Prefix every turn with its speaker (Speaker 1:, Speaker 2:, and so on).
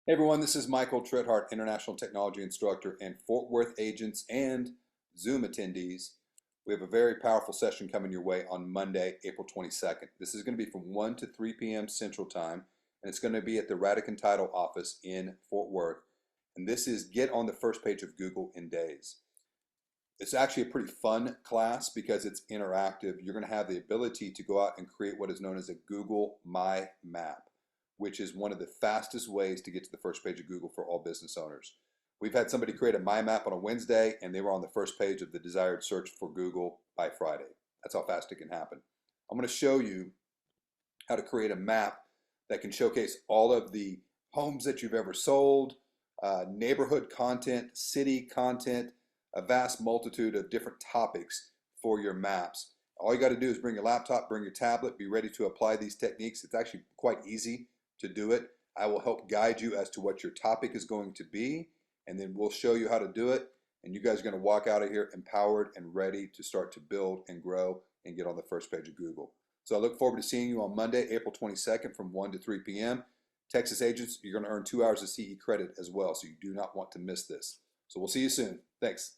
Speaker 1: Hey everyone, this is Michael Tritthart, International Technology Instructor and Fort Worth agents and Zoom attendees. We have a very powerful session coming your way on Monday, April 22nd. This is going to be from 1 to 3 p.m. Central Time, and it's going to be at the Rattiken Title office in Fort Worth. And this is Get on the First Page of Google in Days. It's actually a pretty fun class because it's interactive. You're going to have the ability to go out and create what is known as a Google MyMap, which is one of the fastest ways to get to the first page of Google for all business owners. We've had somebody create a My Map on a Wednesday and they were on the first page of the desired search for Google by Friday. That's how fast it can happen. I'm going to show you how to create a map that can showcase all of the homes that you've ever sold, neighborhood content, city content, a vast multitude of different topics for your maps. All you got to do is bring your laptop, bring your tablet, be ready to apply these techniques. It's actually quite easy to do it. I will help guide you as to what your topic is going to be, and then we'll show you how to do it, and you guys are going to walk out of here empowered and ready to start to build and grow and get on the first page of Google. So I look forward to seeing you on Monday, April 22nd from 1 to 3 p.m. Texas agents, you're going to earn 2 hours of CE credit as well, so you do not want to miss this. So we'll see you soon. Thanks.